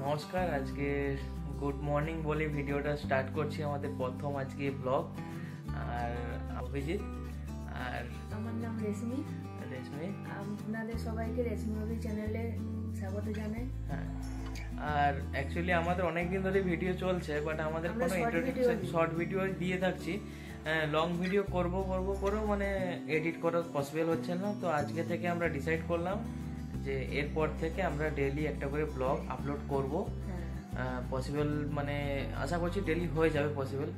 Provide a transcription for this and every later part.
নমস্কার, আজকে good morning বলে ভিডিওটা স্টার্ট করছি। আমাদের প্রথম আজকে ব্লগ। আর অভিজিৎ আর আমার নাম রেশমি। আপনাদের সবাইকে রেশমি অভি চ্যানেলে স্বাগত জানাই। হ্যাঁ, আর অ্যাকচুয়ালি আমাদের অনেকদিন ধরে ভিডিও চলছে, বাট আমাদের কোনো ইন্ট্রোডাকশন শর্ট ভিডিও দিয়ে থাকছি। লং ভিডিও করব মানে এডিট করা পসিবল হচ্ছে না। তো আজকে থেকে আমরা ডিসাইড করলাম যে এরপর থেকে আমরা ডেইলি একটা করে ব্লগ আপলোড করব। পসিবল মানে আশা করছি ডেইলি হয়ে যাবে পসিবল।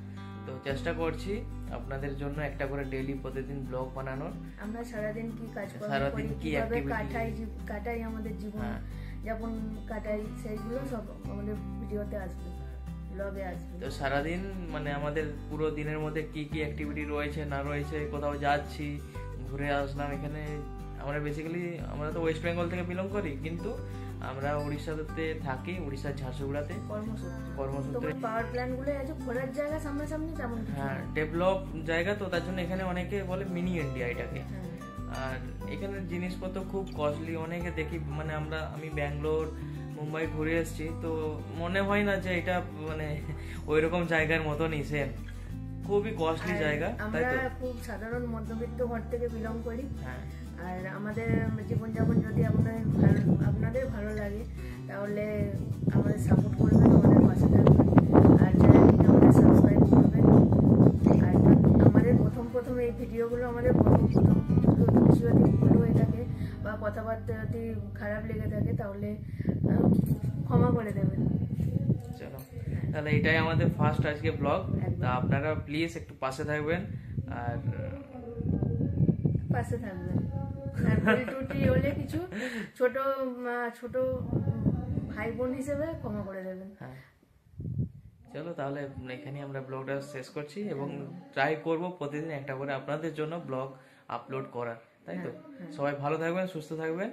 তো চেষ্টা করছি আপনাদের জন্য একটা করে ডেইলি প্রতিদিন ব্লগ বানানোর। আমরা সারাদিন কি কাজ করি, সারাদিন কি কাটাই আমাদের জীবন যেমন কাটাই, সেইগুলো সব আমাদের ভিডিওতে আসবে, ব্লগে আসবে। তো সারাদিন মানে আমাদের পুরো দিনের মধ্যে কি কি অ্যাক্টিভিটি রয়েছে না রয়েছে, কোথাও যাচ্ছি, ঘুরে আসলাম। এখানে আমরা বেসিক্যালি আমরা তো ওয়েস্ট বেঙ্গল থেকে বিলং করি, কিন্তু আমরা উড়িষ্যাতে থাকি, উড়িষ্যার ঝারসুগুড়াতে কর্মসূত্রে। পাওয়ার প্ল্যান্ট গুলো আছে, ঘোরার জায়গা সামনাসামনি তেমন কিছু। হ্যাঁ, ডেভেলপ জায়গা, তো তার জন্য এখানে অনেকে বলে মিনি ইন্ডিয়া এটাকে। আর এখানের জিনিসপত্র খুব কস্টলি। অনেকে দেখি মানে আমি ব্যাঙ্গালোর মুম্বাই ঘুরে এসেছি, তো মনে হয় না যে এটা মানে ওইরকম জায়গার মতনই সেম। খুবই কস্টলি জায়গা। আমরা খুব সাধারণ মধ্যবিত্ত ঘর থেকে বিলং করি। হ্যাঁ, আর আমাদের জীবনযাপন যদি আপনাদের ভালো লাগে তাহলে আমাদের সাপোর্ট করবেন, আমাদের পাশে থাকবেন। আর চ্যানেলটিকে আমাদের সাবস্ক্রাইব করবেন। আর আমাদের প্রথম এই ভিডিওগুলো আমাদের প্রথম কিছু যদি ভুল হয়ে থাকে বা কথাবার্তা যদি খারাপ লেগে থাকে তাহলে ক্ষমা করে দেবেন। চলো তাহলে এটাই আমাদের ফার্স্ট আজকে ব্লগ। তা আপনারা প্লিজ একটু পাশে থাকবেন আর পাশে থাকবেন। আর ভুল ত্রুটি হলে কিছু ছোট ভাই বোন হিসেবে ক্ষমা করে দেবেন। হ্যাঁ, চলো তাহলে এখানে আমরা ব্লগটা শেষ করছি এবং ট্রাই করব প্রতিদিন একটা করে আপনাদের জন্য ব্লগ আপলোড করার। তাই তো? সবাই ভালো থাকবেন, সুস্থ থাকবেন।